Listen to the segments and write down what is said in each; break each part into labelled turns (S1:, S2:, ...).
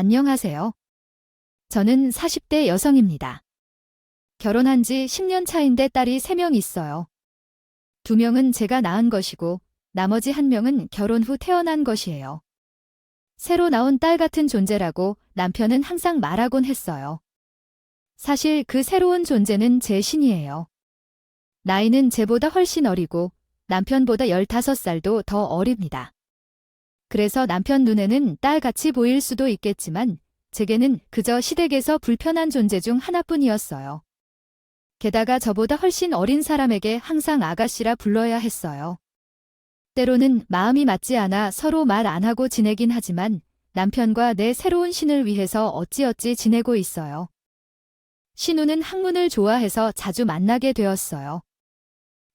S1: 안녕하세요. 저는 40대 여성입니다. 결혼한 지 10년 차인데 딸이 3명 있어요. 2명은 제가 낳은 것이고 나머지 1명은 결혼 후 태어난 것이에요. 새로 나온 딸 같은 존재라고 남편은 항상 말하곤 했어요. 사실 그 새로운 존재는 제 신이에요. 나이는 제보다 훨씬 어리고 남편보다 15살도 더 어립니다. 그래서 남편 눈에는 딸같이 보일 수도 있겠지만 제게는 그저 시댁에서 불편한 존재 중 하나뿐이었어요. 게다가 저보다 훨씬 어린 사람에게 항상 아가씨라 불러야 했어요. 때로는 마음이 맞지 않아 서로 말 안 하고 지내긴 하지만 남편과 내 새로운 신을 위해서 어찌어찌 지내고 있어요. 신우는 학문을 좋아해서 자주 만나게 되었어요.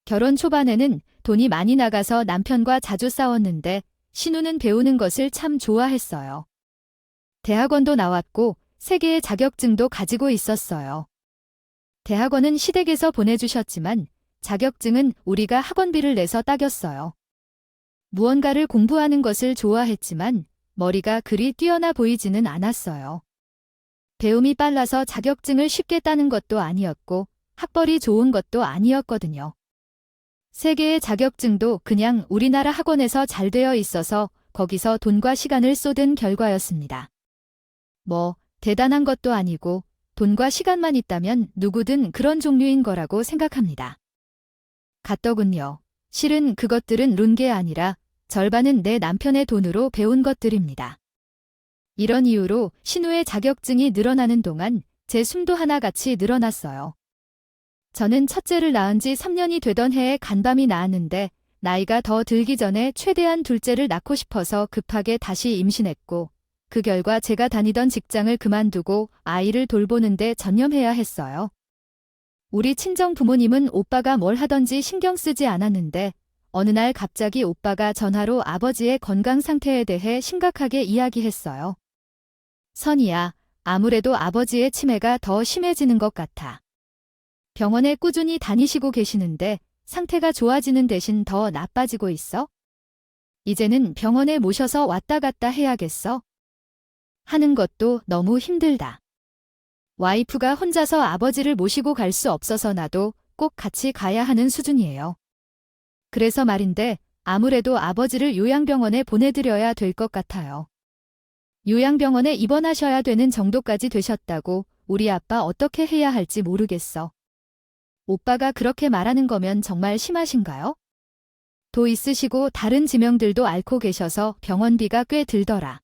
S1: 결혼 초반에는 돈이 많이 나가서 남편과 자주 싸웠는데 신우는 배우는 것을 참 좋아했어요. 대학원도 나왔고 3개의 자격증도 가지고 있었어요. 대학원은 시댁에서 보내주셨지만 자격증은 우리가 학원비를 내서 따겼어요. 무언가를 공부하는 것을 좋아했지만 머리가 그리 뛰어나 보이지는 않았어요. 배움이 빨라서 자격증을 쉽게 따는 것도 아니었고 학벌이 좋은 것도 아니었거든요. 3개의 자격증도 그냥 우리나라 학원에서 잘 되어 있어서 거기서 돈과 시간을 쏟은 결과였습니다. 뭐 대단한 것도 아니고 돈과 시간만 있다면 누구든 그런 종류인 거라고 생각합니다. 같더군요. 실은 그것들은 룬 게 아니라 절반은 내 남편의 돈으로 배운 것들입니다. 이런 이유로 신우의 자격증이 늘어나는 동안 제 숨도 하나같이 늘어났어요. 저는 첫째를 낳은 지 3년이 되던 해에 간밤이 나았는데 나이가 더 들기 전에 최대한 둘째를 낳고 싶어서 급하게 다시 임신했고 그 결과 제가 다니던 직장을 그만두고 아이를 돌보는 데 전념해야 했어요. 우리 친정 부모님은 오빠가 뭘 하던지 신경 쓰지 않았는데 어느 날 갑자기 오빠가 전화로 아버지의 건강 상태에 대해 심각하게 이야기했어요. 선이야, 아무래도 아버지의 치매가 더 심해지는 것 같아. 병원에 꾸준히 다니시고 계시는데 상태가 좋아지는 대신 더 나빠지고 있어? 이제는 병원에 모셔서 왔다 갔다 해야겠어? 하는 것도 너무 힘들다. 와이프가 혼자서 아버지를 모시고 갈 수 없어서 나도 꼭 같이 가야 하는 수준이에요. 그래서 말인데 아무래도 아버지를 요양병원에 보내드려야 될 것 같아요. 요양병원에 입원하셔야 되는 정도까지 되셨다고 우리 아빠 어떻게 해야 할지 모르겠어. 오빠가 그렇게 말하는 거면 정말 심하신가요? 도 있으시고 다른 지명들도 앓고 계셔서 병원비가 꽤 들더라.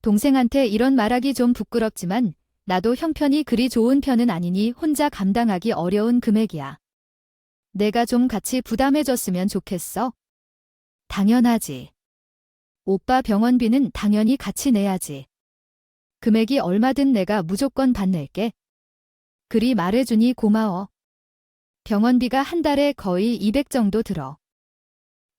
S1: 동생한테 이런 말하기 좀 부끄럽지만 나도 형편이 그리 좋은 편은 아니니 혼자 감당하기 어려운 금액이야. 내가 좀 같이 부담해줬으면 좋겠어? 당연하지. 오빠 병원비는 당연히 같이 내야지. 금액이 얼마든 내가 무조건 받낼게. 그리 말해주니 고마워. 병원비가 한 달에 거의 200 정도 들어.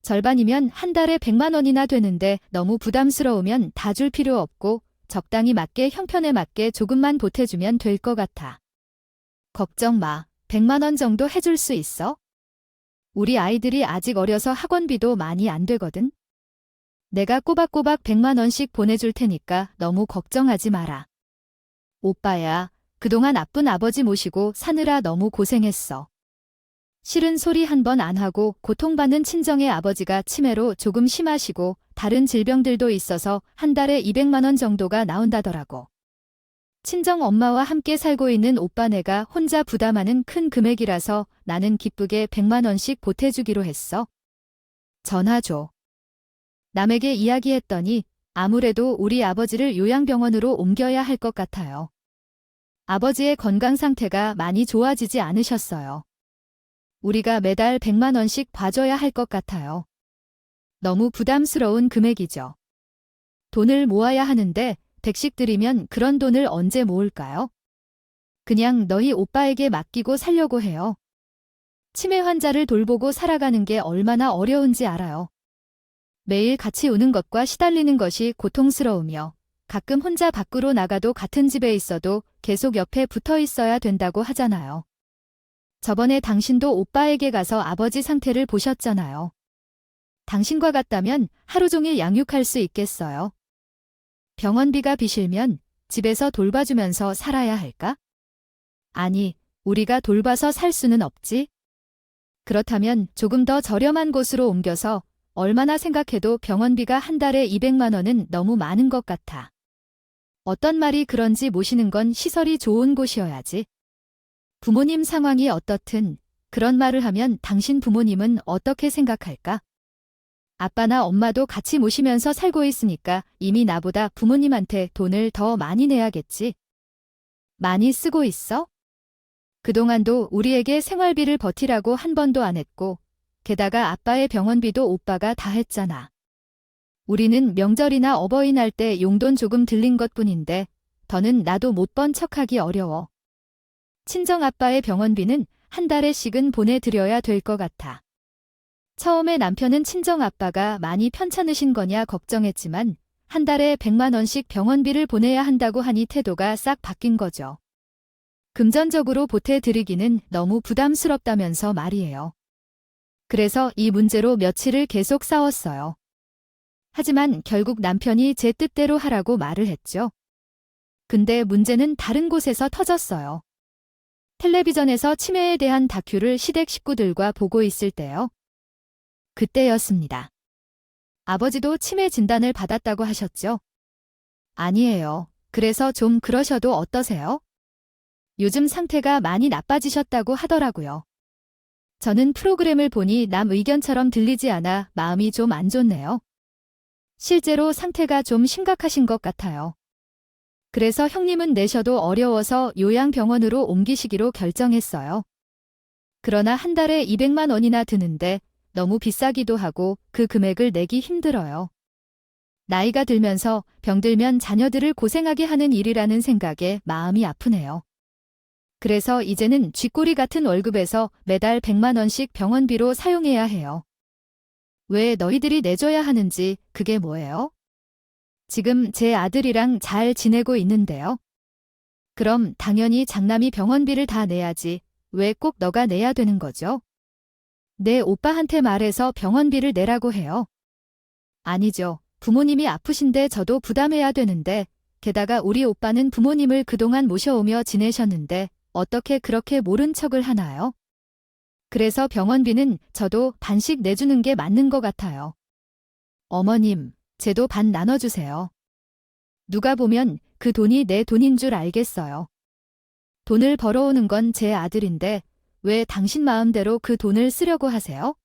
S1: 절반이면 한 달에 100만 원이나 되는데 너무 부담스러우면 다 줄 필요 없고 적당히 맞게 형편에 맞게 조금만 보태주면 될 것 같아. 걱정 마. 100만 원 정도 해줄 수 있어? 우리 아이들이 아직 어려서 학원비도 많이 안 되거든. 내가 꼬박꼬박 100만 원씩 보내줄 테니까 너무 걱정하지 마라. 오빠야, 그동안 아픈 아버지 모시고 사느라 너무 고생했어. 싫은 소리 한 번 안 하고 고통받는 친정의 아버지가 치매로 조금 심하시고 다른 질병들도 있어서 한 달에 200만 원 정도가 나온다더라고. 친정 엄마와 함께 살고 있는 오빠 내가 혼자 부담하는 큰 금액이라서 나는 기쁘게 100만 원씩 보태주기로 했어. 전화 줘. 남에게 이야기했더니 아무래도 우리 아버지를 요양병원으로 옮겨야 할 것 같아요. 아버지의 건강 상태가 많이 좋아지지 않으셨어요. 우리가 매달 100만 원씩 봐줘야 할 것 같아요. 너무 부담스러운 금액이죠. 돈을 모아야 하는데 100씩 드리면 그런 돈을 언제 모을까요? 그냥 너희 오빠에게 맡기고 살려고 해요. 치매 환자를 돌보고 살아가는 게 얼마나 어려운지 알아요. 매일 같이 우는 것과 시달리는 것이 고통스러우며 가끔 혼자 밖으로 나가도 같은 집에 있어도 계속 옆에 붙어 있어야 된다고 하잖아요. 저번에 당신도 오빠에게 가서 아버지 상태를 보셨잖아요. 당신과 같다면 하루 종일 양육할 수 있겠어요? 병원비가 비실면 집에서 돌봐주면서 살아야 할까? 아니, 우리가 돌봐서 살 수는 없지? 그렇다면 조금 더 저렴한 곳으로 옮겨서 얼마나 생각해도 병원비가 한 달에 200만 원은 너무 많은 것 같아. 어떤 말이 그런지 모시는 건 시설이 좋은 곳이어야지. 부모님 상황이 어떻든 그런 말을 하면 당신 부모님은 어떻게 생각할까? 아빠나 엄마도 같이 모시면서 살고 있으니까 이미 나보다 부모님한테 돈을 더 많이 내야겠지. 많이 쓰고 있어? 그동안도 우리에게 생활비를 버티라고 한 번도 안 했고, 게다가 아빠의 병원비도 오빠가 다 했잖아. 우리는 명절이나 어버이날 때 용돈 조금 들린 것뿐인데, 더는 나도 못 번 척하기 어려워. 친정 아빠의 병원비는 한 달에씩은 보내드려야 될 것 같아. 처음에 남편은 친정 아빠가 많이 편찮으신 거냐 걱정했지만, 한 달에 100만 원씩 병원비를 보내야 한다고 하니 태도가 싹 바뀐 거죠. 금전적으로 보태드리기는 너무 부담스럽다면서 말이에요. 그래서 이 문제로 며칠을 계속 싸웠어요. 하지만 결국 남편이 제 뜻대로 하라고 말을 했죠. 근데 문제는 다른 곳에서 터졌어요. 텔레비전에서 치매에 대한 다큐를 시댁 식구들과 보고 있을 때요. 그때였습니다. 아버지도 치매 진단을 받았다고 하셨죠? 아니에요. 그래서 좀 그러셔도 어떠세요? 요즘 상태가 많이 나빠지셨다고 하더라고요. 저는 프로그램을 보니 남 의견처럼 들리지 않아 마음이 좀 안 좋네요. 실제로 상태가 좀 심각하신 것 같아요. 그래서 형님은 내셔도 어려워서 요양병원으로 옮기시기로 결정했어요. 그러나 한 달에 200만 원이나 드는데 너무 비싸기도 하고 그 금액을 내기 힘들어요. 나이가 들면서 병들면 자녀들을 고생하게 하는 일이라는 생각에 마음이 아프네요. 그래서 이제는 쥐꼬리 같은 월급에서 매달 100만 원씩 병원비로 사용해야 해요. 왜 너희들이 내줘야 하는지 그게 뭐예요? 지금 제 아들이랑 잘 지내고 있는데요. 그럼 당연히 장남이 병원비를 다 내야지. 왜 꼭 너가 내야 되는 거죠? 내 오빠한테 말해서 병원비를 내라고 해요. 아니죠. 부모님이 아프신데 저도 부담해야 되는데, 게다가 우리 오빠는 부모님을 그동안 모셔오며 지내셨는데 어떻게 그렇게 모른 척을 하나요? 그래서 병원비는 저도 반씩 내주는 게 맞는 것 같아요. 어머님, 제도 반 나눠주세요. 누가 보면 그 돈이 내 돈인 줄 알겠어요. 돈을 벌어오는 건 제 아들인데 왜 당신 마음대로 그 돈을 쓰려고 하세요?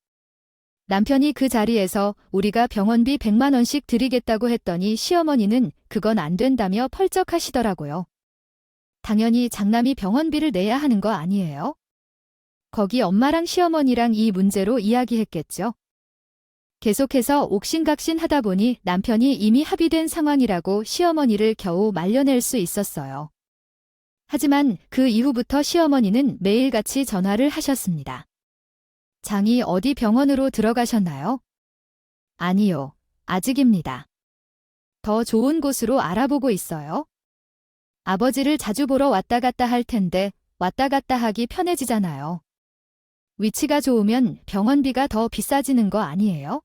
S1: 남편이 그 자리에서 우리가 병원비 100만 원씩 드리겠다고 했더니 시어머니는 그건 안 된다며 펄쩍하시더라고요. 당연히 장남이 병원비를 내야 하는 거 아니에요? 거기 엄마랑 시어머니랑 이 문제로 이야기했겠죠. 계속해서 옥신각신 하다 보니 남편이 이미 합의된 상황이라고 시어머니를 겨우 말려낼 수 있었어요. 하지만 그 이후부터 시어머니는 매일같이 전화를 하셨습니다. 장이 어디 병원으로 들어가셨나요? 아니요, 아직입니다. 더 좋은 곳으로 알아보고 있어요. 아버지를 자주 보러 왔다 갔다 할 텐데 왔다 갔다 하기 편해지잖아요. 위치가 좋으면 병원비가 더 비싸지는 거 아니에요?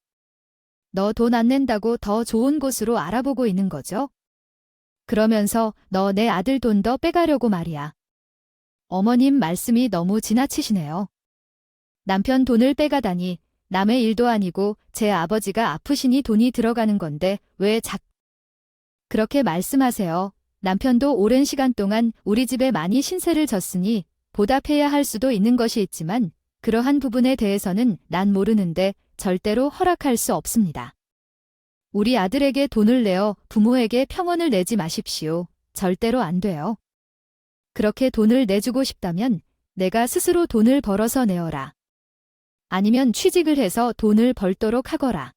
S1: 너 돈 안 낸다고 더 좋은 곳으로 알아보고 있는 거죠? 그러면서 너 내 아들 돈 더 빼가려고 말이야. 어머님 말씀이 너무 지나치시네요. 남편 돈을 빼가다니 남의 일도 아니고 제 아버지가 아프시니 돈이 들어가는 건데 왜 그렇게 말씀하세요. 남편도 오랜 시간 동안 우리 집에 많이 신세를 졌으니 보답해야 할 수도 있는 것이 있지만 그러한 부분에 대해서는 난 모르는데 절대로 허락할 수 없습니다. 우리 아들에게 돈을 내어 부모에게 평원을 내지 마십시오. 절대로 안 돼요. 그렇게 돈을 내주고 싶다면 내가 스스로 돈을 벌어서 내어라. 아니면 취직을 해서 돈을 벌도록 하거라.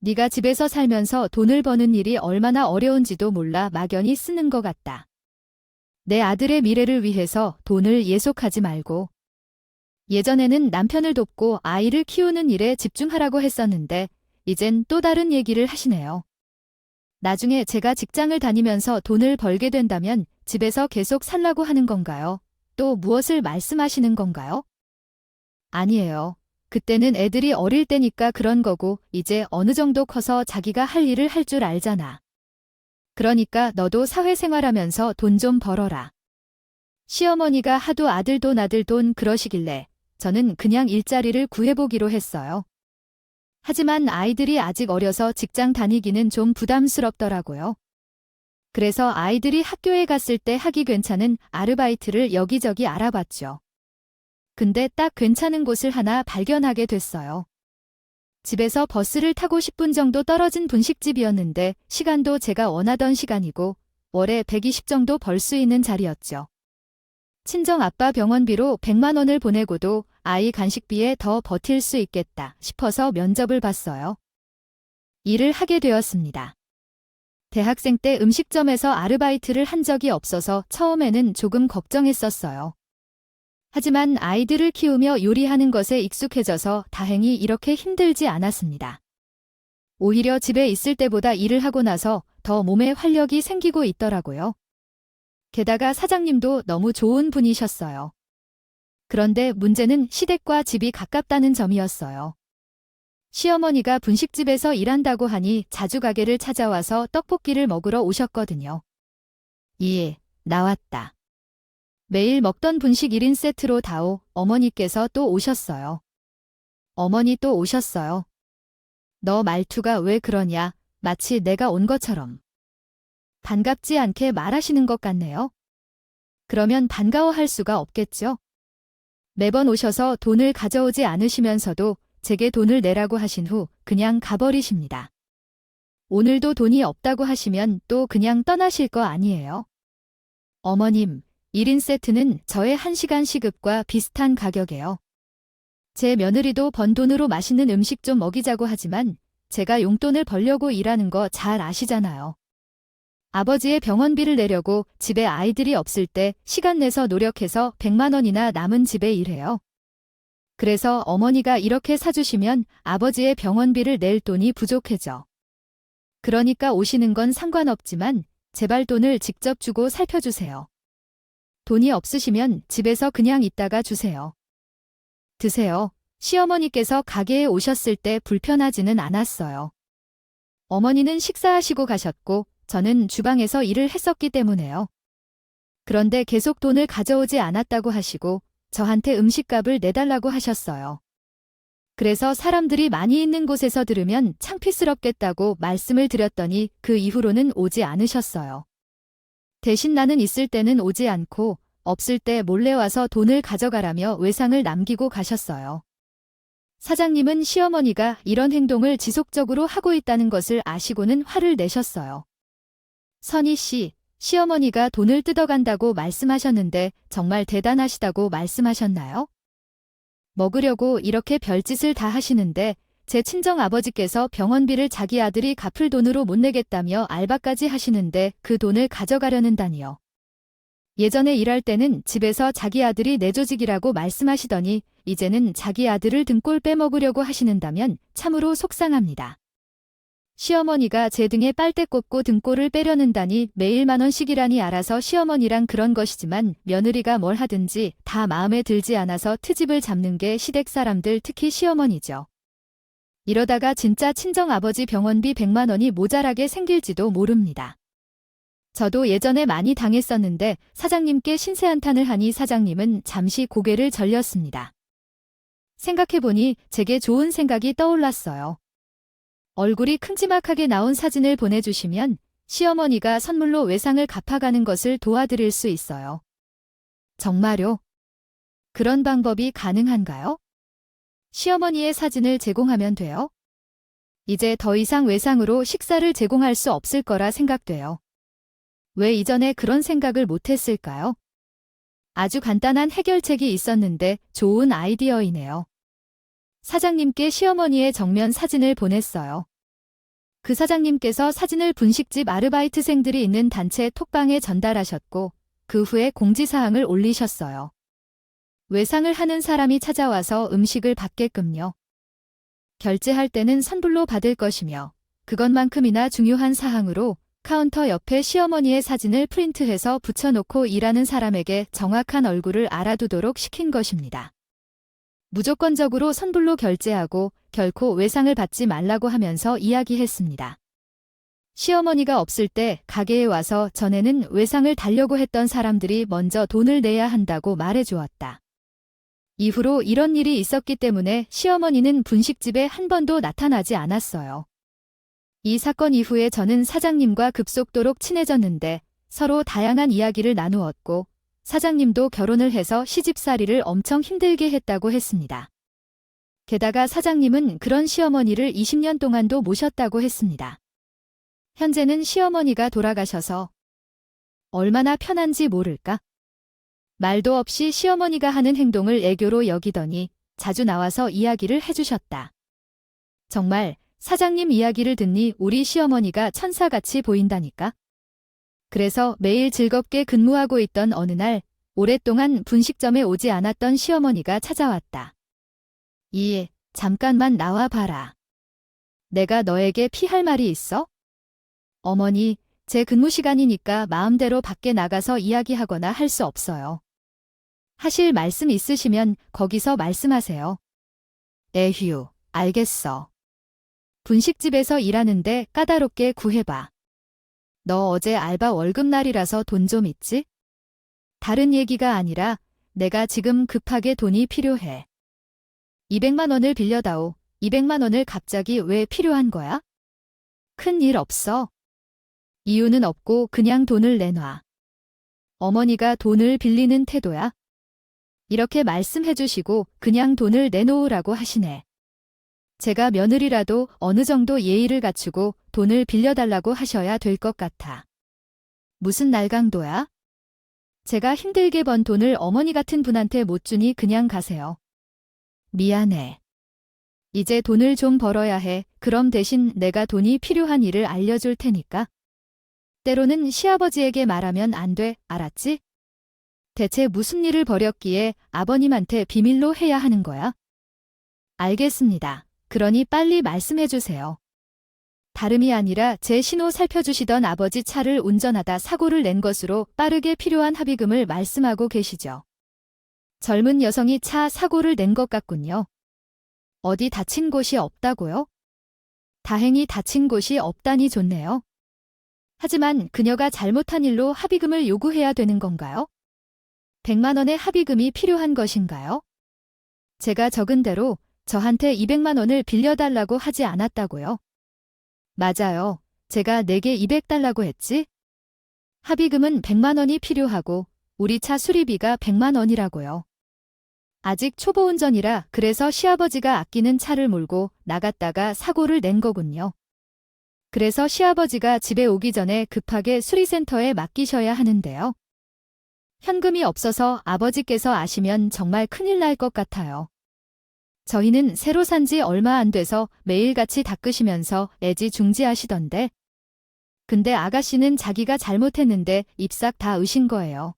S1: 네가 집에서 살면서 돈을 버는 일이 얼마나 어려운지도 몰라 막연히 쓰는 것 같다. 내 아들의 미래를 위해서 돈을 예속하지 말고. 예전에는 남편을 돕고 아이를 키우는 일에 집중하라고 했었는데 이젠 또 다른 얘기를 하시네요. 나중에 제가 직장을 다니면서 돈을 벌게 된다면 집에서 계속 살라고 하는 건가요? 또 무엇을 말씀하시는 건가요? 아니에요. 그때는 애들이 어릴 때니까 그런 거고 이제 어느 정도 커서 자기가 할 일을 할 줄 알잖아. 그러니까 너도 사회생활하면서 돈 좀 벌어라. 시어머니가 하도 아들 돈 그러시길래 저는 그냥 일자리를 구해보기로 했어요. 하지만 아이들이 아직 어려서 직장 다니기는 좀 부담스럽더라고요. 그래서 아이들이 학교에 갔을 때 하기 괜찮은 아르바이트를 여기저기 알아봤죠. 근데 딱 괜찮은 곳을 하나 발견하게 됐어요. 집에서 버스를 타고 10분 정도 떨어진 분식집이었는데 시간도 제가 원하던 시간이고 월에 120 정도 벌 수 있는 자리였죠. 친정 아빠 병원비로 100만 원을 보내고도 아이 간식비에 더 버틸 수 있겠다 싶어서 면접을 봤어요. 일을 하게 되었습니다. 대학생 때 음식점에서 아르바이트를 한 적이 없어서 처음에는 조금 걱정했었어요. 하지만 아이들을 키우며 요리하는 것에 익숙해져서 다행히 이렇게 힘들지 않았습니다. 오히려 집에 있을 때보다 일을 하고 나서 더 몸에 활력이 생기고 있더라고요. 게다가 사장님도 너무 좋은 분이셨어요. 그런데 문제는 시댁과 집이 가깝다는 점이었어요. 시어머니가 분식집에서 일한다고 하니 자주 가게를 찾아와서 떡볶이를 먹으러 오셨거든요. 예, 나왔다. 매일 먹던 분식 1인 세트로 다오 어머니께서 또 오셨어요. 어머니 또 오셨어요. 너 말투가 왜 그러냐, 마치 내가 온 것처럼. 반갑지 않게 말하시는 것 같네요. 그러면 반가워할 수가 없겠죠? 매번 오셔서 돈을 가져오지 않으시면서도 제게 돈을 내라고 하신 후 그냥 가버리십니다. 오늘도 돈이 없다고 하시면 또 그냥 떠나실 거 아니에요? 어머님, 1인 세트는 저의 1시간 시급과 비슷한 가격이에요. 제 며느리도 번 돈으로 맛있는 음식 좀 먹이자고 하지만 제가 용돈을 벌려고 일하는 거 잘 아시잖아요. 아버지의 병원비를 내려고 집에 아이들이 없을 때 시간 내서 노력해서 100만 원이나 남은 집에 일해요. 그래서 어머니가 이렇게 사주시면 아버지의 병원비를 낼 돈이 부족해져. 그러니까 오시는 건 상관없지만 제발 돈을 직접 주고 살펴주세요. 돈이 없으시면 집에서 그냥 있다가 주세요. 드세요. 시어머니께서 가게에 오셨을 때 불편하지는 않았어요. 어머니는 식사하시고 가셨고 저는 주방에서 일을 했었기 때문에요. 그런데 계속 돈을 가져오지 않았다고 하시고 저한테 음식값을 내달라고 하셨어요. 그래서 사람들이 많이 있는 곳에서 들으면 창피스럽겠다고 말씀을 드렸더니 그 이후로는 오지 않으셨어요. 대신 나는 있을 때는 오지 않고 없을 때 몰래 와서 돈을 가져가라며 외상을 남기고 가셨어요. 사장님은 시어머니가 이런 행동을 지속적으로 하고 있다는 것을 아시고는 화를 내셨어요. 선희 씨, 시어머니가 돈을 뜯어간다고 말씀하셨는데 정말 대단하시다고 말씀하셨나요? 먹으려고 이렇게 별짓을 다 하시는데 제 친정아버지께서 병원비를 자기 아들이 갚을 돈으로 못 내겠다며 알바까지 하시는데 그 돈을 가져가려는 다니요. 예전에 일할 때는 집에서 자기 아들이 내 조직이라고 말씀하시더니 이제는 자기 아들을 등골 빼먹으려고 하시는다면 참으로 속상합니다. 시어머니가 제 등에 빨대 꽂고 등골을 빼려는다니 매일 10,000원씩이라니 알아서 시어머니랑 그런 것이지만 며느리가 뭘 하든지 다 마음에 들지 않아서 트집을 잡는 게 시댁 사람들 특히 시어머니죠. 이러다가 진짜 친정아버지 병원비 100만 원이 모자라게 생길지도 모릅니다. 저도 예전에 많이 당했었는데 사장님께 신세한탄을 하니 사장님은 잠시 고개를 절렸습니다. 생각해보니 제게 좋은 생각이 떠올랐어요. 얼굴이 큼지막하게 나온 사진을 보내주시면 시어머니가 선물로 외상을 갚아가는 것을 도와드릴 수 있어요. 정말요? 그런 방법이 가능한가요? 시어머니의 사진을 제공하면 돼요? 이제 더 이상 외상으로 식사를 제공할 수 없을 거라 생각돼요. 왜 이전에 그런 생각을 못했을까요? 아주 간단한 해결책이 있었는데 좋은 아이디어이네요. 사장님께 시어머니의 정면 사진을 보냈어요. 그 사장님께서 사진을 분식집 아르바이트생들이 있는 단체 톡방에 전달하셨고 그 후에 공지사항을 올리셨어요. 외상을 하는 사람이 찾아와서 음식을 받게끔요. 결제할 때는 선불로 받을 것이며 그것만큼이나 중요한 사항으로 카운터 옆에 시어머니의 사진을 프린트해서 붙여놓고 일하는 사람에게 정확한 얼굴을 알아두도록 시킨 것입니다. 무조건적으로 선불로 결제하고 결코 외상을 받지 말라고 하면서 이야기했습니다. 시어머니가 없을 때 가게에 와서 전에는 외상을 달려고 했던 사람들이 먼저 돈을 내야 한다고 말해주었다. 이후로 이런 일이 있었기 때문에 시어머니는 분식집에 한 번도 나타나지 않았어요. 이 사건 이후에 저는 사장님과 급속도로 친해졌는데 서로 다양한 이야기를 나누었고 사장님도 결혼을 해서 시집살이를 엄청 힘들게 했다고 했습니다. 게다가 사장님은 그런 시어머니를 20년 동안도 모셨다고 했습니다. 현재는 시어머니가 돌아가셔서 얼마나 편한지 모를까? 말도 없이 시어머니가 하는 행동을 애교로 여기더니 자주 나와서 이야기를 해주셨다. 정말 사장님 이야기를 듣니 우리 시어머니가 천사같이 보인다니까? 그래서 매일 즐겁게 근무하고 있던 어느 날 오랫동안 분식점에 오지 않았던 시어머니가 찾아왔다. 잠깐만 나와 봐라. 내가 너에게 피할 말이 있어? 어머니, 제 근무 시간이니까 마음대로 밖에 나가서 이야기하거나 할 수 없어요. 하실 말씀 있으시면 거기서 말씀하세요. 에휴, 알겠어. 분식집에서 일하는데 까다롭게 구해봐. 너 어제 알바 월급날이라서 돈 좀 있지? 다른 얘기가 아니라 내가 지금 급하게 돈이 필요해. 200만 원을 빌려다오. 200만 원을 갑자기 왜 필요한 거야? 큰일 없어. 이유는 없고 그냥 돈을 내놔. 어머니가 돈을 빌리는 태도야? 이렇게 말씀해 주시고 그냥 돈을 내놓으라고 하시네. 제가 며느리라도 어느 정도 예의를 갖추고 돈을 빌려달라고 하셔야 될 것 같아. 무슨 날강도야? 제가 힘들게 번 돈을 어머니 같은 분한테 못 주니 그냥 가세요. 미안해. 이제 돈을 좀 벌어야 해. 그럼 대신 내가 돈이 필요한 일을 알려줄 테니까. 때로는 시아버지에게 말하면 안 돼, 알았지? 대체 무슨 일을 벌였기에 아버님한테 비밀로 해야 하는 거야? 알겠습니다. 그러니 빨리 말씀해 주세요. 다름이 아니라 제 신호 살펴주시던 아버지 차를 운전하다 사고를 낸 것으로 빠르게 필요한 합의금을 말씀하고 계시죠. 젊은 여성이 차 사고를 낸 것 같군요. 어디 다친 곳이 없다고요? 다행히 다친 곳이 없다니 좋네요. 하지만 그녀가 잘못한 일로 합의금을 요구해야 되는 건가요? 100만 원의 합의금이 필요한 것인가요? 제가 적은 대로 저한테 200만 원을 빌려달라고 하지 않았다고요? 맞아요. 제가 내게 200달라고 했지? 합의금은 100만 원이 필요하고 우리 차 수리비가 100만 원이라고요. 아직 초보 운전이라 그래서 시아버지가 아끼는 차를 몰고 나갔다가 사고를 낸 거군요. 그래서 시아버지가 집에 오기 전에 급하게 수리센터에 맡기셔야 하는데요. 현금이 없어서 아버지께서 아시면 정말 큰일 날 것 같아요. 저희는 새로 산 지 얼마 안 돼서 매일같이 닦으시면서 애지중지하시던데. 근데 아가씨는 자기가 잘못했는데 입싹 다 으신 거예요.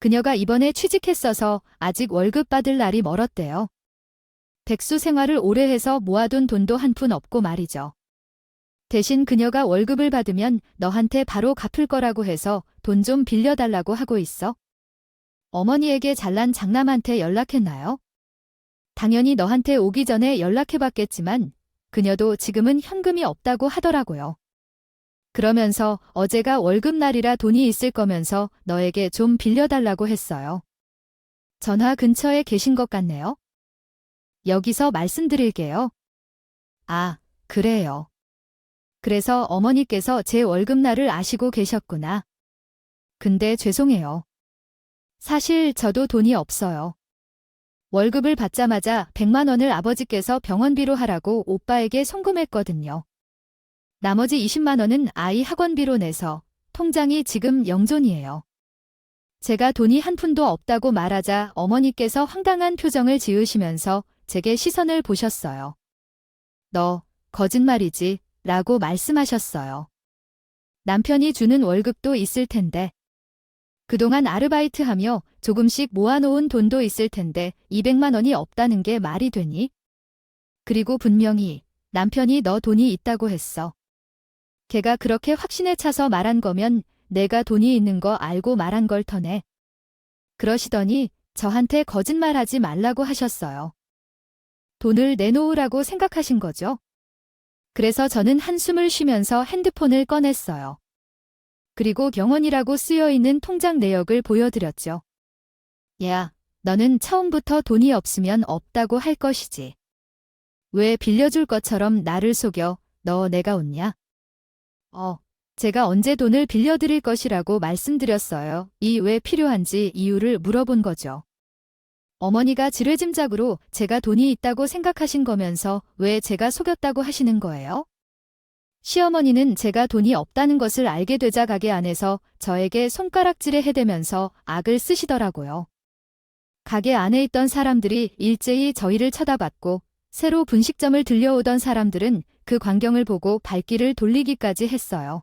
S1: 그녀가 이번에 취직했어서 아직 월급 받을 날이 멀었대요. 백수 생활을 오래 해서 모아둔 돈도 한 푼 없고 말이죠. 대신 그녀가 월급을 받으면 너한테 바로 갚을 거라고 해서 돈 좀 빌려달라고 하고 있어. 어머니에게 잘난 장남한테 연락했나요? 당연히 너한테 오기 전에 연락해봤겠지만 그녀도 지금은 현금이 없다고 하더라고요. 그러면서 어제가 월급날이라 돈이 있을 거면서 너에게 좀 빌려달라고 했어요. 전화 근처에 계신 것 같네요. 여기서 말씀드릴게요. 아, 그래요. 그래서 어머니께서 제 월급날을 아시고 계셨구나. 근데 죄송해요. 사실 저도 돈이 없어요. 월급을 받자마자 100만 원을 아버지께서 병원비로 하라고 오빠에게 송금했거든요. 나머지 20만 원은 아이 학원비로 내서 통장이 지금 영존이에요. 제가 돈이 한 푼도 없다고 말하자 어머니께서 황당한 표정을 지으시면서 제게 시선을 보셨어요. 너 거짓말이지 라고 말씀하셨어요. 남편이 주는 월급도 있을 텐데. 그동안 아르바이트하며 조금씩 모아놓은 돈도 있을 텐데 200만 원이 없다는 게 말이 되니? 그리고 분명히 남편이 너 돈이 있다고 했어. 걔가 그렇게 확신에 차서 말한 거면 내가 돈이 있는 거 알고 말한 걸 터네. 그러시더니 저한테 거짓말하지 말라고 하셨어요. 돈을 내놓으라고 생각하신 거죠? 그래서 저는 한숨을 쉬면서 핸드폰을 꺼냈어요. 그리고 경원이라고 쓰여있는 통장 내역을 보여드렸죠. 야, 너는 처음부터 돈이 없으면 없다고 할 것이지. 왜 빌려줄 것처럼 나를 속여? 너 내가 웃냐? 제가 언제 돈을 빌려드릴 것이라고 말씀드렸어요. 이 왜 필요한지 이유를 물어본 거죠. 어머니가 지레짐작으로 제가 돈이 있다고 생각하신 거면서 왜 제가 속였다고 하시는 거예요? 시어머니는 제가 돈이 없다는 것을 알게 되자 가게 안에서 저에게 손가락질을 해대면서 악을 쓰시더라고요. 가게 안에 있던 사람들이 일제히 저희를 쳐다봤고 새로 분식점을 들려오던 사람들은 그 광경을 보고 발길을 돌리기까지 했어요.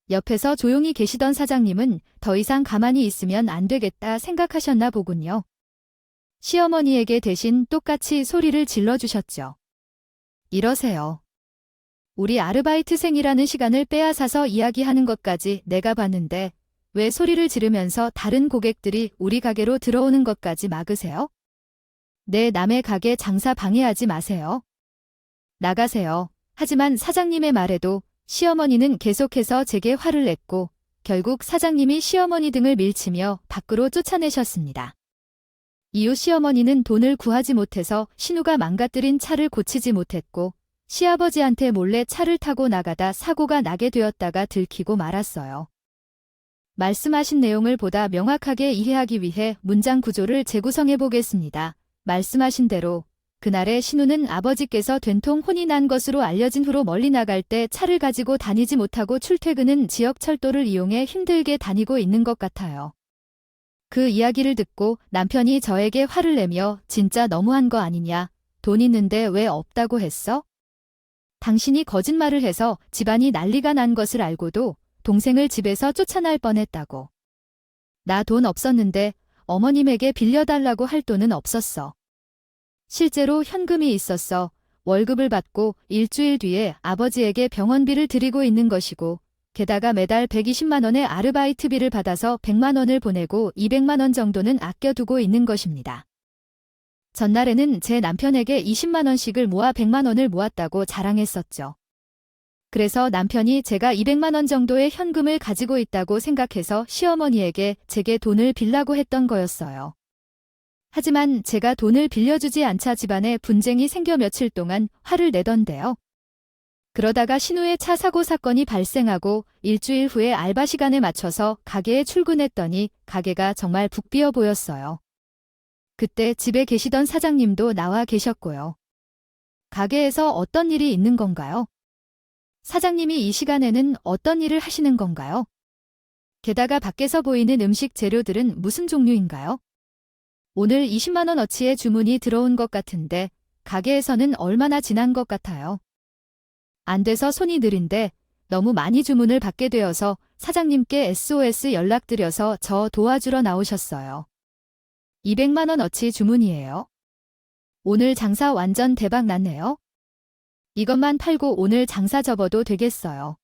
S1: 옆에서 조용히 계시던 사장님은 더 이상 가만히 있으면 안 되겠다 생각하셨나 보군요. 시어머니에게 대신 똑같이 소리를 질러주셨죠. 이러세요. 우리 아르바이트생이라는 시간을 빼앗아서 이야기하는 것까지 내가 봤는데 왜 소리를 지르면서 다른 고객들이 우리 가게로 들어오는 것까지 막으세요? 내 남의 가게 장사 방해하지 마세요. 나가세요. 하지만 사장님의 말에도 시어머니는 계속해서 제게 화를 냈고 결국 사장님이 시어머니 등을 밀치며 밖으로 쫓아내셨습니다. 이후 시어머니는 돈을 구하지 못해서 신우가 망가뜨린 차를 고치지 못했고 시아버지한테 몰래 차를 타고 나가다 사고가 나게 되었다가 들키고 말았어요. 말씀하신 내용을 보다 명확하게 이해하기 위해 문장 구조를 재구성해 보겠습니다. 말씀하신 대로 그날의 신우는 아버지께서 된통 혼이 난 것으로 알려진 후로 멀리 나갈 때 차를 가지고 다니지 못하고 출퇴근은 지역철도를 이용해 힘들게 다니고 있는 것 같아요. 그 이야기를 듣고 남편이 저에게 화를 내며 진짜 너무한 거 아니냐? 돈 있는데 왜 없다고 했어? 당신이 거짓말을 해서 집안이 난리가 난 것을 알고도 동생을 집에서 쫓아날 뻔했다고. 나 돈 없었는데 어머님에게 빌려달라고 할 돈은 없었어. 실제로 현금이 있었어. 월급을 받고 일주일 뒤에 아버지에게 병원비를 드리고 있는 것이고 게다가 매달 120만 원의 아르바이트비를 받아서 100만 원을 보내고 200만 원 정도는 아껴두고 있는 것입니다. 전날에는 제 남편에게 20만 원씩을 모아 100만 원을 모았다고 자랑했었죠. 그래서 남편이 제가 200만 원 정도의 현금을 가지고 있다고 생각해서 시어머니에게 제게 돈을 빌라고 했던 거였어요. 하지만 제가 돈을 빌려주지 않자 집안에 분쟁이 생겨 며칠 동안 화를 내던데요. 그러다가 신우의 차 사고 사건이 발생하고 일주일 후에 알바 시간에 맞춰서 가게에 출근했더니 가게가 정말 붐비어 보였어요. 그때 집에 계시던 사장님도 나와 계셨고요. 가게에서 어떤 일이 있는 건가요? 사장님이 이 시간에는 어떤 일을 하시는 건가요? 게다가 밖에서 보이는 음식 재료들은 무슨 종류인가요? 오늘 20만 원어치의 주문이 들어온 것 같은데 가게에서는 얼마나 지난 것 같아요? 안 돼서 손이 느린데 너무 많이 주문을 받게 되어서 사장님께 SOS 연락드려서 저 도와주러 나오셨어요. 200만 원어치 주문이에요. 오늘 장사 완전 대박 났네요. 이것만 팔고 오늘 장사 접어도 되겠어요.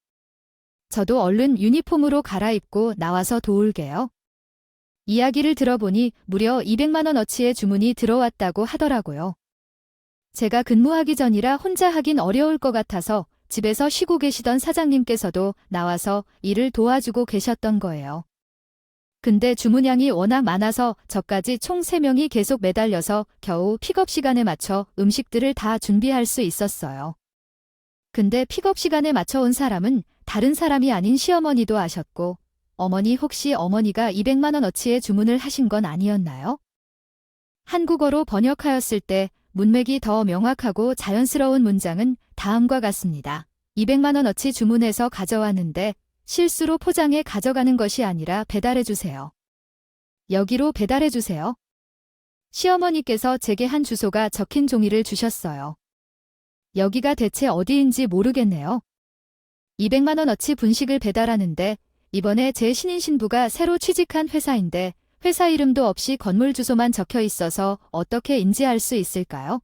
S1: 저도 얼른 유니폼으로 갈아입고 나와서 도울게요. 이야기를 들어보니 무려 200만 원어치의 주문이 들어왔다고 하더라고요. 제가 근무하기 전이라 혼자 하긴 어려울 것 같아서 집에서 쉬고 계시던 사장님께서도 나와서 일을 도와주고 계셨던 거예요. 근데 주문량이 워낙 많아서 저까지 총 3명이 계속 매달려서 겨우 픽업 시간에 맞춰 음식들을 다 준비할 수 있었어요. 근데 픽업 시간에 맞춰 온 사람은 다른 사람이 아닌 시어머니도 아셨고 어머니 혹시 어머니가 200만 원어치의 주문을 하신 건 아니었나요? 한국어로 번역하였을 때 문맥이 더 명확하고 자연스러운 문장은 다음과 같습니다. 200만 원어치 주문해서 가져왔는데 실수로 포장해 가져가는 것이 아니라 배달해주세요. 여기로 배달해주세요. 시어머니께서 제게 한 주소가 적힌 종이를 주셨어요. 여기가 대체 어디인지 모르겠네요. 200만 원어치 분식을 배달하는데 이번에 제 신인 신부가 새로 취직한 회사인데 회사 이름도 없이 건물 주소만 적혀 있어서 어떻게 인지할 수 있을까요?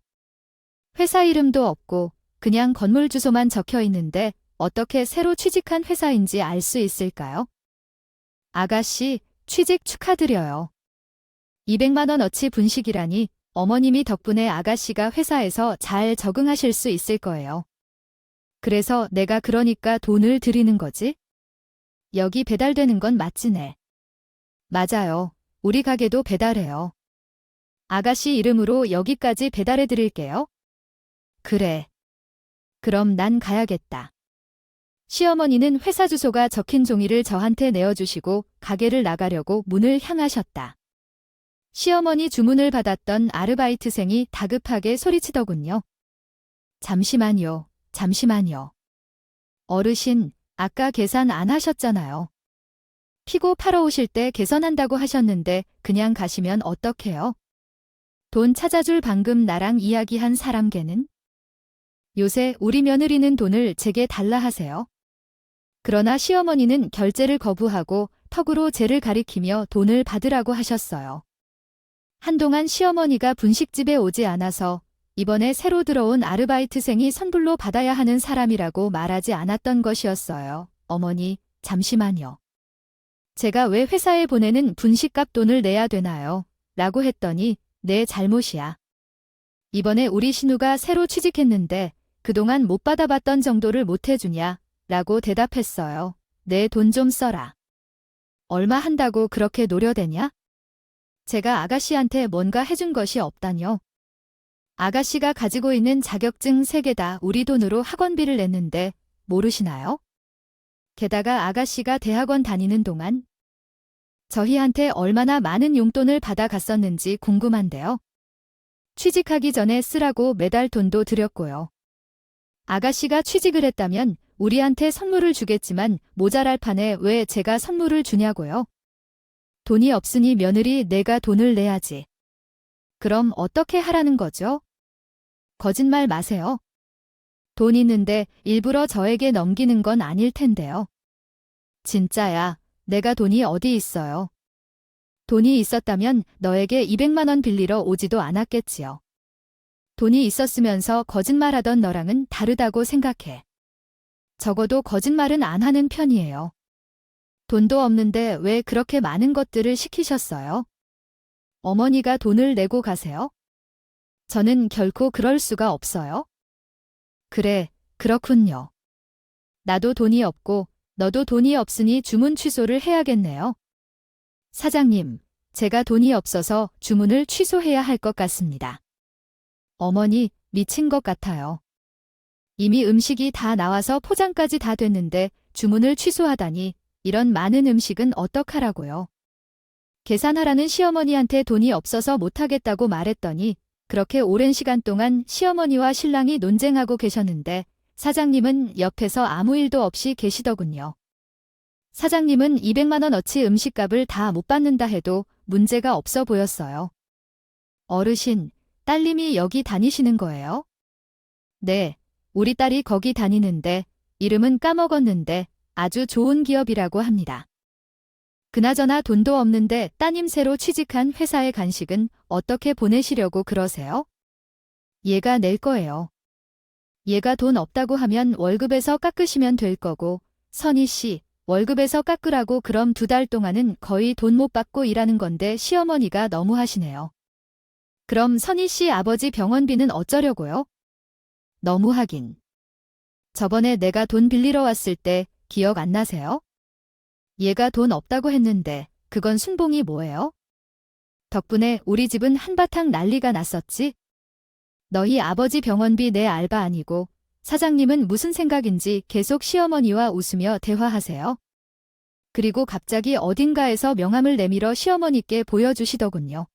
S1: 회사 이름도 없고 그냥 건물 주소만 적혀 있는데 어떻게 새로 취직한 회사인지 알 수 있을까요? 아가씨, 취직 축하드려요. 200만 원어치 분식이라니 어머님이 덕분에 아가씨가 회사에서 잘 적응하실 수 있을 거예요. 그래서 내가 그러니까 돈을 드리는 거지? 여기 배달되는 건 맞지네. 맞아요. 우리 가게도 배달해요. 아가씨 이름으로 여기까지 배달해 드릴게요. 그래. 그럼 난 가야겠다. 시어머니는 회사 주소가 적힌 종이를 저한테 내어주시고 가게를 나가려고 문을 향하셨다. 시어머니 주문을 받았던 아르바이트생이 다급하게 소리치더군요. 잠시만요. 잠시만요. 어르신, 아까 계산 안 하셨잖아요. 피고 팔아 오실 때 계산한다고 하셨는데 그냥 가시면 어떡해요? 돈 찾아줄 방금 나랑 이야기한 사람 걔는? 요새 우리 며느리는 돈을 제게 달라 하세요. 그러나 시어머니는 결제를 거부하고 턱으로 쟤를 가리키며 돈을 받으라고 하셨어요. 한동안 시어머니가 분식집에 오지 않아서 이번에 새로 들어온 아르바이트생이 선불로 받아야 하는 사람이라고 말하지 않았던 것이었어요. 어머니, 잠시만요. 제가 왜 회사에 보내는 분식값 돈을 내야 되나요? 라고 했더니 내 잘못이야. 이번에 우리 신우가 새로 취직했는데 그동안 못 받아봤던 정도를 못 해주냐? 라고 대답했어요. 내 돈 좀 써라. 얼마 한다고 그렇게 노려대냐? 제가 아가씨한테 뭔가 해준 것이 없다뇨. 아가씨가 가지고 있는 자격증 3개 다 우리 돈으로 학원비를 냈는데 모르시나요? 게다가 아가씨가 대학원 다니는 동안 저희한테 얼마나 많은 용돈을 받아갔었는지 궁금한데요. 취직하기 전에 쓰라고 매달 돈도 드렸고요. 아가씨가 취직을 했다면 우리한테 선물을 주겠지만 모자랄 판에 왜 제가 선물을 주냐고요? 돈이 없으니 며느리 내가 돈을 내야지. 그럼 어떻게 하라는 거죠? 거짓말 마세요. 돈 있는데 일부러 저에게 넘기는 건 아닐 텐데요. 진짜야, 내가 돈이 어디 있어요. 돈이 있었다면 너에게 200만 원 빌리러 오지도 않았겠지요. 돈이 있었으면서 거짓말하던 너랑은 다르다고 생각해. 적어도 거짓말은 안 하는 편이에요. 돈도 없는데 왜 그렇게 많은 것들을 시키셨어요? 어머니가 돈을 내고 가세요? 저는 결코 그럴 수가 없어요. 그래, 그렇군요. 나도 돈이 없고 너도 돈이 없으니 주문 취소를 해야겠네요. 사장님, 제가 돈이 없어서 주문을 취소해야 할 것 같습니다. 어머니, 미친 것 같아요. 이미 음식이 다 나와서 포장까지 다 됐는데 주문을 취소하다니 이런 많은 음식은 어떡하라고요. 계산하라는 시어머니한테 돈이 없어서 못하겠다고 말했더니 그렇게 오랜 시간 동안 시어머니와 신랑이 논쟁하고 계셨는데 사장님은 옆에서 아무 일도 없이 계시더군요. 사장님은 200만 원어치 음식값을 다 못 받는다 해도 문제가 없어 보였어요. 어르신, 딸님이 여기 다니시는 거예요? 네, 우리 딸이 거기 다니는데 이름은 까먹었는데 아주 좋은 기업이라고 합니다. 그나저나 돈도 없는데 따님 새로 취직한 회사의 간식은 어떻게 보내시려고 그러세요? 얘가 낼 거예요. 얘가 돈 없다고 하면 월급에서 깎으시면 될 거고 선희 씨, 월급에서 깎으라고 그럼 2달 동안은 거의 돈 못 받고 일하는 건데 시어머니가 너무 하시네요. 그럼 선희 씨 아버지 병원비는 어쩌려고요? 너무하긴. 저번에 내가 돈 빌리러 왔을 때 기억 안 나세요? 얘가 돈 없다고 했는데 그건 순봉이 뭐예요? 덕분에 우리 집은 한바탕 난리가 났었지? 너희 아버지 병원비 내 알바 아니고 사장님은 무슨 생각인지 계속 시어머니와 웃으며 대화하세요. 그리고 갑자기 어딘가에서 명함을 내밀어 시어머니께 보여주시더군요.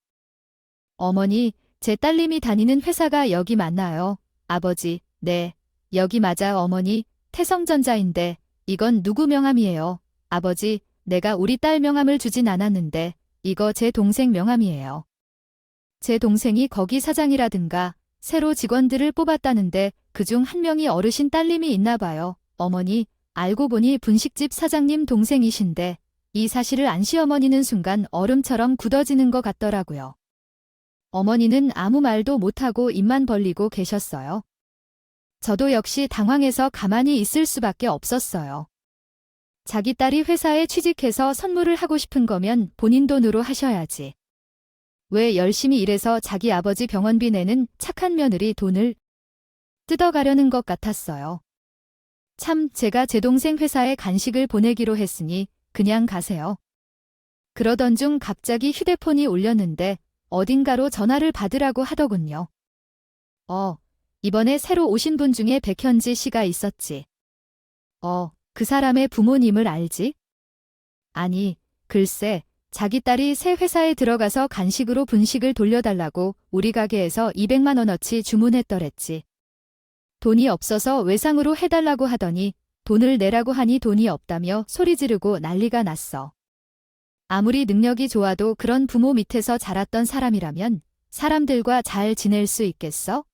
S1: 어머니, 제 딸님이 다니는 회사가 여기 맞나요? 아버지, 네, 여기 맞아 어머니, 태성전자인데 이건 누구 명함이에요? 아버지, 내가 우리 딸 명함을 주진 않았는데 이거 제 동생 명함이에요. 제 동생이 거기 사장이라든가 새로 직원들을 뽑았다는데 그중 한 명이 어르신 딸님이 있나 봐요. 어머니, 알고 보니 분식집 사장님 동생이신데 이 사실을 안 시어머니는 순간 얼음처럼 굳어지는 것 같더라고요. 어머니는 아무 말도 못하고 입만 벌리고 계셨어요. 저도 역시 당황해서 가만히 있을 수밖에 없었어요. 자기 딸이 회사에 취직해서 선물을 하고 싶은 거면 본인 돈으로 하셔야지. 왜 열심히 일해서 자기 아버지 병원비 내는 착한 며느리 돈을 뜯어가려는 것 같았어요. 참, 제가 제 동생 회사에 간식을 보내기로 했으니 그냥 가세요. 그러던 중 갑자기 휴대폰이 울렸는데 어딘가로 전화를 받으라고 하더군요. 이번에 새로 오신 분 중에 백현지 씨가 있었지. 그 사람의 부모님을 알지? 아니, 글쎄, 자기 딸이 새 회사에 들어가서 간식으로 분식을 돌려달라고 우리 가게에서 200만 원어치 주문했더랬지. 돈이 없어서 외상으로 해달라고 하더니 돈을 내라고 하니 돈이 없다며 소리 지르고 난리가 났어. 아무리 능력이 좋아도 그런 부모 밑에서 자랐던 사람이라면 사람들과 잘 지낼 수 있겠어?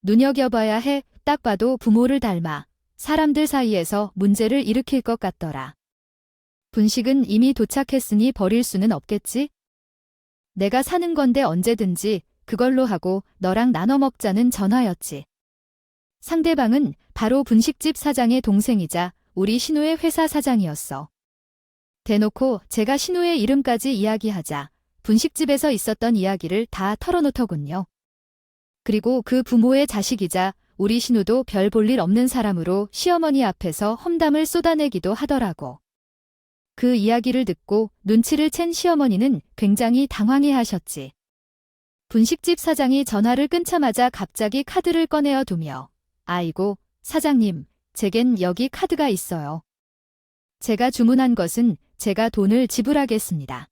S1: 눈여겨봐야 해. 딱 봐도 부모를 닮아 사람들 사이에서 문제를 일으킬 것 같더라. 분식은 이미 도착했으니 버릴 수는 없겠지? 내가 사는 건데 언제든지 그걸로 하고 너랑 나눠 먹자는 전화였지. 상대방은 바로 분식집 사장의 동생이자 우리 신우의 회사 사장이었어. 대놓고 제가 신우의 이름까지 이야기하자 분식집에서 있었던 이야기를 다 털어놓더군요. 그리고 그 부모의 자식이자 우리 신우도 별 볼 일 없는 사람으로 시어머니 앞에서 험담을 쏟아내기도 하더라고. 그 이야기를 듣고 눈치를 챈 시어머니는 굉장히 당황해하셨지. 분식집 사장이 전화를 끊자마자 갑자기 카드를 꺼내어 두며 아이고, 사장님, 제겐 여기 카드가 있어요. 제가 주문한 것은 제가 돈을 지불하겠습니다.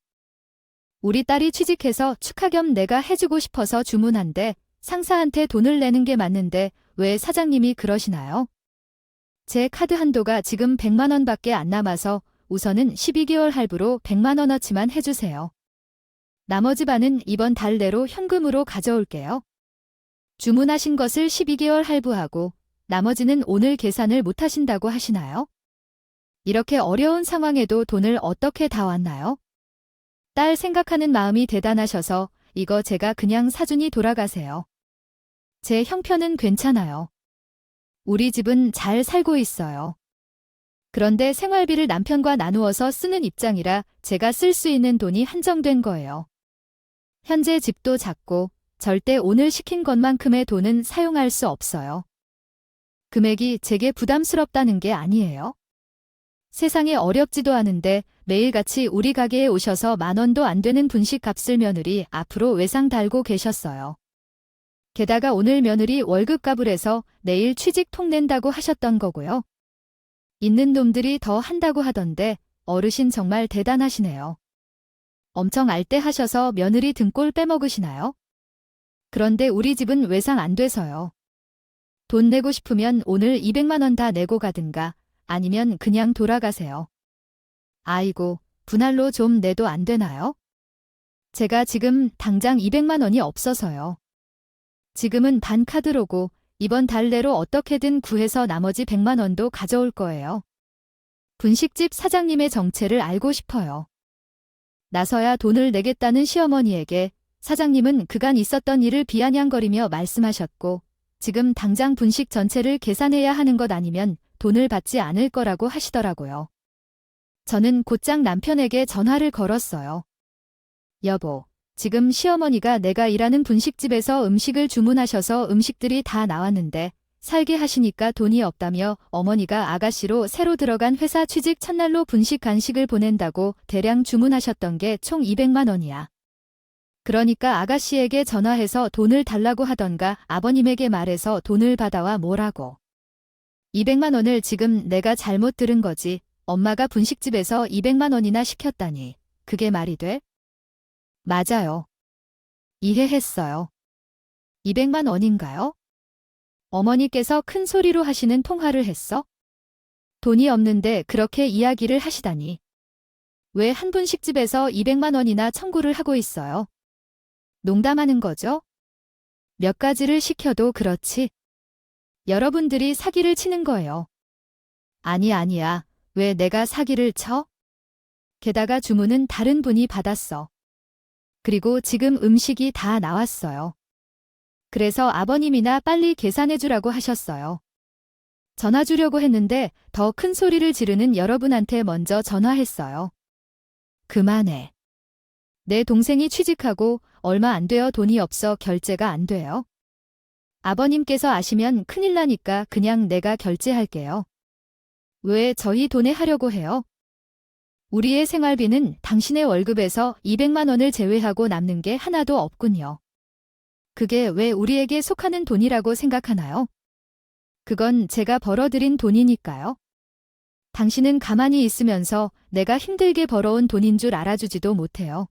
S1: 우리 딸이 취직해서 축하 겸 내가 해주고 싶어서 주문한데 상사한테 돈을 내는 게 맞는데 왜 사장님이 그러시나요? 제 카드 한도가 지금 100만 원밖에 안 남아서 우선은 12개월 할부로 100만 원어치만 해주세요. 나머지 반은 이번 달 내로 현금으로 가져올게요. 주문하신 것을 12개월 할부하고 나머지는 오늘 계산을 못 하신다고 하시나요? 이렇게 어려운 상황에도 돈을 어떻게 다 왔나요? 딸 생각하는 마음이 대단하셔서 이거 제가 그냥 사주니 돌아가세요. 제 형편은 괜찮아요. 우리 집은 잘 살고 있어요. 그런데 생활비를 남편과 나누어서 쓰는 입장이라 제가 쓸 수 있는 돈이 한정된 거예요. 현재 집도 작고 절대 오늘 시킨 것만큼의 돈은 사용할 수 없어요. 금액이 제게 부담스럽다는 게 아니에요. 세상에 어렵지도 않은데 매일같이 우리 가게에 오셔서 10,000원도 안 되는 분식 값을 며느리 앞으로 외상 달고 계셨어요. 게다가 오늘 며느리 월급값을 해서 내일 취직 통 낸다고 하셨던 거고요. 있는 놈들이 더 한다고 하던데 어르신 정말 대단하시네요. 엄청 알뜰하셔서 며느리 등골 빼먹으시나요? 그런데 우리 집은 외상 안 돼서요. 돈 내고 싶으면 오늘 200만 원 다 내고 가든가 아니면 그냥 돌아가세요. 아이고, 분할로 좀 내도 안 되나요? 제가 지금 당장 200만 원이 없어서요. 지금은 반카드로고 이번 달 내로 어떻게든 구해서 나머지 100만 원도 가져올 거예요. 분식집 사장님의 정체를 알고 싶어요. 나서야 돈을 내겠다는 시어머니에게 사장님은 그간 있었던 일을 비아냥거리며 말씀하셨고 지금 당장 분식 전체를 계산해야 하는 것 아니면 돈을 받지 않을 거라고 하시더라고요. 저는 곧장 남편에게 전화를 걸었어요. 여보, 지금 시어머니가 내가 일하는 분식집에서 음식을 주문하셔서 음식들이 다 나왔는데 살게 하시니까 돈이 없다며 어머니가 아가씨로 새로 들어간 회사 취직 첫날로 분식 간식을 보낸다고 대량 주문하셨던 게 총 200만 원이야. 그러니까 아가씨에게 전화해서 돈을 달라고 하던가 아버님에게 말해서 돈을 받아와 뭐라고. 200만 원을 지금 내가 잘못 들은 거지. 엄마가 분식집에서 200만 원이나 시켰다니. 그게 말이 돼? 맞아요. 이해했어요. 200만 원인가요? 어머니께서 큰 소리로 하시는 통화를 했어? 돈이 없는데 그렇게 이야기를 하시다니. 왜 한 분식집에서 200만 원이나 청구를 하고 있어요? 농담하는 거죠? 몇 가지를 시켜도 그렇지. 여러분들이 사기를 치는 거예요. 아니야. 왜 내가 사기를 쳐? 게다가 주문은 다른 분이 받았어. 그리고 지금 음식이 다 나왔어요. 그래서 아버님이나 빨리 계산해주라고 하셨어요. 전화 주려고 했는데 더 큰 소리를 지르는 여러분한테 먼저 전화했어요. 그만해. 내 동생이 취직하고 얼마 안 되어 돈이 없어 결제가 안 돼요. 아버님께서 아시면 큰일 나니까 그냥 내가 결제할게요. 왜 저희 돈에 하려고 해요? 우리의 생활비는 당신의 월급에서 200만 원을 제외하고 남는 게 하나도 없군요. 그게 왜 우리에게 속하는 돈이라고 생각하나요? 그건 제가 벌어들인 돈이니까요. 당신은 가만히 있으면서 내가 힘들게 벌어온 돈인 줄 알아주지도 못해요.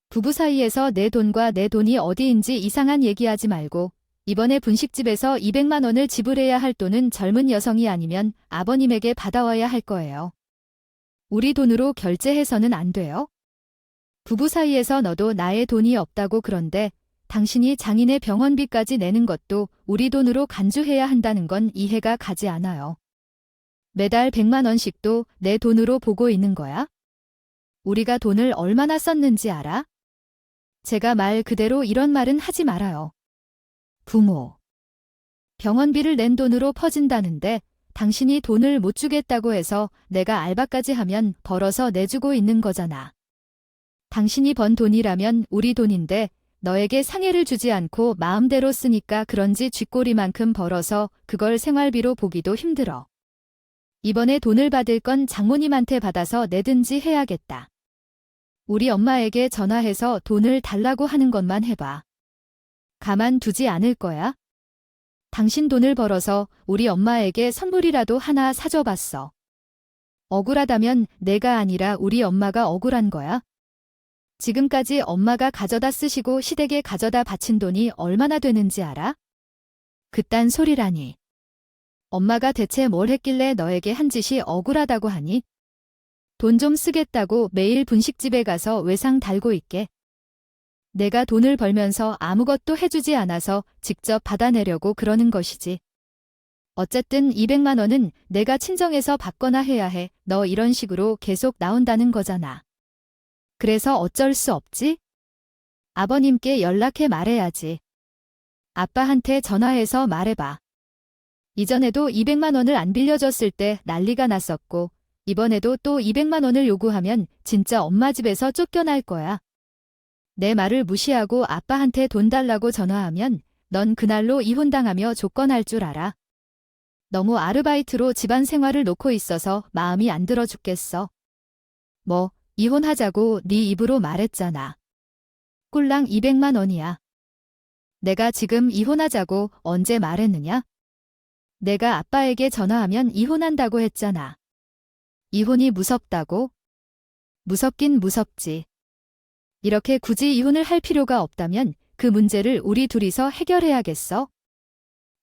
S1: 부부 사이에서 내 돈과 내 돈이 어디인지 이상한 얘기하지 말고 이번에 분식집에서 200만 원을 지불해야 할 돈은 젊은 여성이 아니면 아버님에게 받아와야 할 거예요. 우리 돈으로 결제해서는 안 돼요? 부부 사이에서 너도 나의 돈이 없다고 그런데 당신이 장인의 병원비까지 내는 것도 우리 돈으로 간주해야 한다는 건 이해가 가지 않아요. 매달 100만 원씩도 내 돈으로 보고 있는 거야? 우리가 돈을 얼마나 썼는지 알아? 제가 말 그대로 이런 말은 하지 말아요. 부모. 병원비를 낸 돈으로 퍼진다는데 당신이 돈을 못 주겠다고 해서 내가 알바까지 하면 벌어서 내주고 있는 거잖아. 당신이 번 돈이라면 우리 돈인데 너에게 상해를 주지 않고 마음대로 쓰니까 그런지 쥐꼬리만큼 벌어서 그걸 생활비로 보기도 힘들어. 이번에 돈을 받을 건 장모님한테 받아서 내든지 해야겠다. 우리 엄마에게 전화해서 돈을 달라고 하는 것만 해봐. 가만두지 않을 거야? 당신 돈을 벌어서 우리 엄마에게 선물이라도 하나 사줘봤어. 억울하다면 내가 아니라 우리 엄마가 억울한 거야? 지금까지 엄마가 가져다 쓰시고 시댁에 가져다 바친 돈이 얼마나 되는지 알아? 그딴 소리라니. 엄마가 대체 뭘 했길래 너에게 한 짓이 억울하다고 하니? 돈 좀 쓰겠다고 매일 분식집에 가서 외상 달고 있게. 내가 돈을 벌면서 아무것도 해주지 않아서 직접 받아내려고 그러는 것이지. 어쨌든 200만 원은 내가 친정에서 받거나 해야 해. 너 이런 식으로 계속 나온다는 거잖아. 그래서 어쩔 수 없지? 아버님께 연락해 말해야지. 아빠한테 전화해서 말해봐. 이전에도 200만 원을 안 빌려줬을 때 난리가 났었고 이번에도 또 200만 원을 요구하면 진짜 엄마 집에서 쫓겨날 거야. 내 말을 무시하고 아빠한테 돈 달라고 전화하면 넌 그날로 이혼당하며 족건할 줄 알아. 너무 아르바이트로 집안 생활을 놓고 있어서 마음이 안 들어 죽겠어. 뭐 이혼하자고 네 입으로 말했잖아. 꿀랑 200만 원이야. 내가 지금 이혼하자고 언제 말했느냐? 내가 아빠에게 전화하면 이혼한다고 했잖아. 이혼이 무섭다고? 무섭긴 무섭지. 이렇게 굳이 이혼을 할 필요가 없다면 그 문제를 우리 둘이서 해결해야겠어.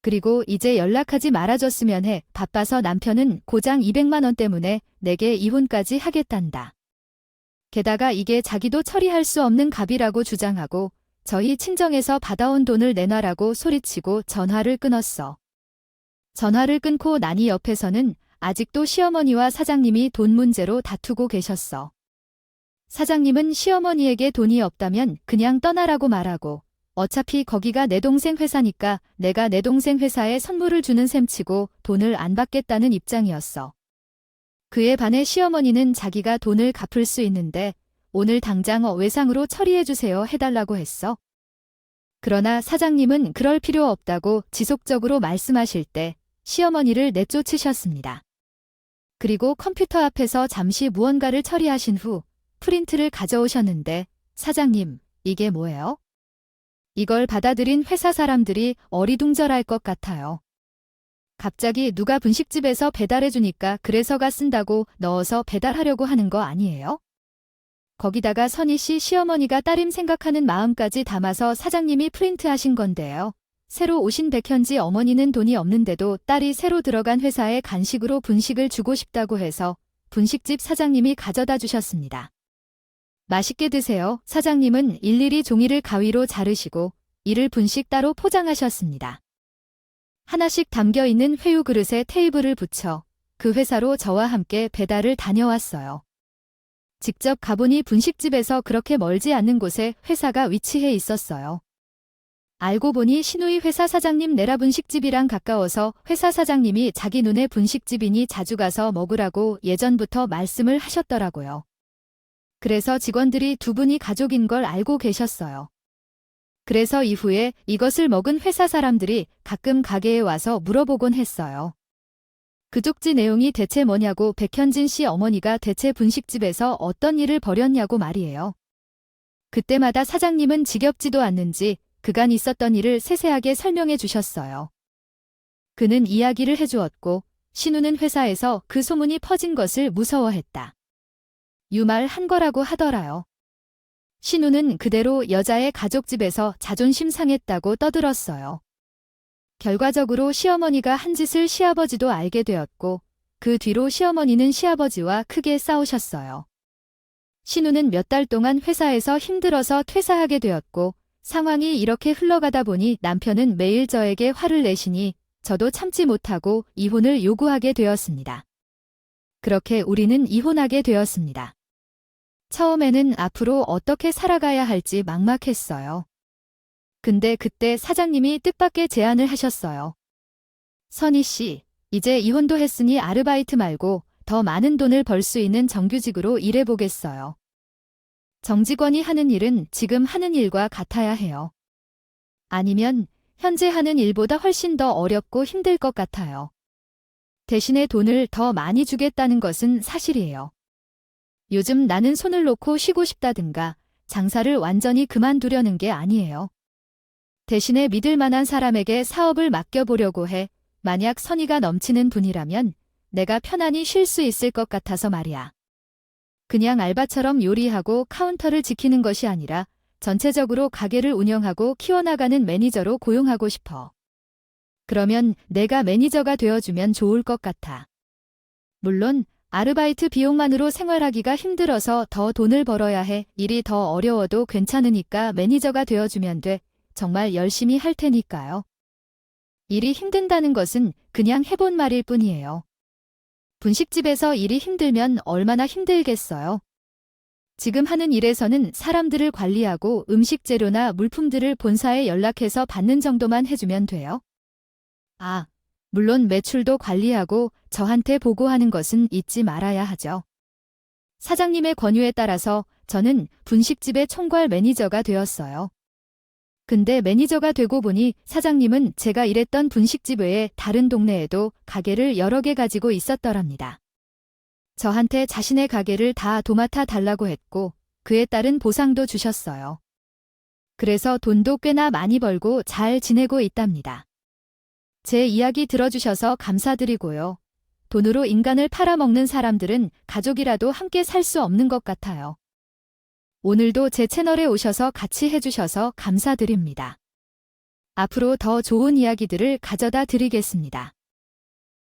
S1: 그리고 이제 연락하지 말아줬으면 해. 바빠서 남편은 고장 200만 원 때문에 내게 이혼까지 하겠단다. 게다가 이게 자기도 처리할 수 없는 갑이라고 주장하고 저희 친정에서 받아온 돈을 내놔라고 소리치고 전화를 끊었어. 전화를 끊고 나니 옆에서는 아직도 시어머니와 사장님이 돈 문제로 다투고 계셨어. 사장님은 시어머니에게 돈이 없다면 그냥 떠나라고 말하고 어차피 거기가 내 동생 회사니까 내가 내 동생 회사에 선물을 주는 셈치고 돈을 안 받겠다는 입장이었어. 그에 반해 시어머니는 자기가 돈을 갚을 수 있는데 오늘 당장 외상으로 처리해주세요 해달라고 했어. 그러나 사장님은 그럴 필요 없다고 지속적으로 말씀하실 때 시어머니를 내쫓으셨습니다. 그리고 컴퓨터 앞에서 잠시 무언가를 처리하신 후 프린트를 가져오셨는데 사장님, 이게 뭐예요? 이걸 받아들인 회사 사람들이 어리둥절할 것 같아요. 갑자기 누가 분식집에서 배달해주니까 그래서가 쓴다고 넣어서 배달하려고 하는 거 아니에요? 거기다가 선희 씨 시어머니가 따님 생각하는 마음까지 담아서 사장님이 프린트하신 건데요. 새로 오신 백현지 어머니는 돈이 없는데도 딸이 새로 들어간 회사에 간식으로 분식을 주고 싶다고 해서 분식집 사장님이 가져다 주셨습니다. 맛있게 드세요. 사장님은 일일이 종이를 가위로 자르시고 이를 분식 따로 포장하셨습니다. 하나씩 담겨있는 회유 그릇에 테이블을 붙여 그 회사로 저와 함께 배달을 다녀왔어요. 직접 가보니 분식집에서 그렇게 멀지 않는 곳에 회사가 위치해 있었어요. 알고 보니 시누이 회사 사장님 내라 분식집이랑 가까워서 회사 사장님이 자기 눈에 분식집이니 자주 가서 먹으라고 예전부터 말씀을 하셨더라고요. 그래서 직원들이 두 분이 가족인 걸 알고 계셨어요. 그래서 이후에 이것을 먹은 회사 사람들이 가끔 가게에 와서 물어보곤 했어요. 그 쪽지 내용이 대체 뭐냐고 백현진 씨 어머니가 대체 분식집에서 어떤 일을 벌였냐고 말이에요. 그때마다 사장님은 지겹지도 않는지 그간 있었던 일을 세세하게 설명해 주셨어요. 그는 이야기를 해주었고 신우는 회사에서 그 소문이 퍼진 것을 무서워했다. 유말한 거라고 하더라요. 신우는 그대로 여자의 가족집에서 자존심 상했다고 떠들었어요. 결과적으로 시어머니가 한 짓을 시아버지도 알게 되었고 그 뒤로 시어머니는 시아버지와 크게 싸우셨어요. 신우는 몇 달 동안 회사에서 힘들어서 퇴사하게 되었고 상황이 이렇게 흘러가다 보니 남편은 매일 저에게 화를 내시니 저도 참지 못하고 이혼을 요구하게 되었습니다. 그렇게 우리는 이혼하게 되었습니다. 처음에는 앞으로 어떻게 살아가야 할지 막막했어요. 근데 그때 사장님이 뜻밖의 제안을 하셨어요. 선희 씨, 이제 이혼도 했으니 아르바이트 말고 더 많은 돈을 벌 수 있는 정규직으로 일해보겠어요. 정직원이 하는 일은 지금 하는 일과 같아야 해요. 아니면 현재 하는 일보다 훨씬 더 어렵고 힘들 것 같아요. 대신에 돈을 더 많이 주겠다는 것은 사실이에요. 요즘 나는 손을 놓고 쉬고 싶다든가 장사를 완전히 그만두려는 게 아니에요. 대신에 믿을 만한 사람에게 사업을 맡겨보려고 해. 만약 선의가 넘치는 분이라면 내가 편안히 쉴 수 있을 것 같아서 말이야. 그냥 알바처럼 요리하고 카운터를 지키는 것이 아니라 전체적으로 가게를 운영하고 키워나가는 매니저로 고용하고 싶어. 그러면 내가 매니저가 되어주면 좋을 것 같아. 물론 아르바이트 비용만으로 생활하기가 힘들어서 더 돈을 벌어야 해. 일이 더 어려워도 괜찮으니까 매니저가 되어주면 돼. 정말 열심히 할 테니까요. 일이 힘든다는 것은 그냥 해본 말일 뿐이에요. 분식집에서 일이 힘들면 얼마나 힘들겠어요. 지금 하는 일에서는 사람들을 관리하고 음식 재료나 물품들을 본사에 연락해서 받는 정도만 해주면 돼요. 아, 물론 매출도 관리하고 저한테 보고하는 것은 잊지 말아야 하죠. 사장님의 권유에 따라서 저는 분식집의 총괄 매니저가 되었어요. 근데 매니저가 되고 보니 사장님은 제가 일했던 분식집 외에 다른 동네에도 가게를 여러 개 가지고 있었더랍니다. 저한테 자신의 가게를 다 도맡아 달라고 했고 그에 따른 보상도 주셨어요. 그래서 돈도 꽤나 많이 벌고 잘 지내고 있답니다. 제 이야기 들어주셔서 감사드리고요. 돈으로 인간을 팔아먹는 사람들은 가족이라도 함께 살 수 없는 것 같아요. 오늘도 제 채널에 오셔서 같이 해주셔서 감사드립니다. 앞으로 더 좋은 이야기들을 가져다 드리겠습니다.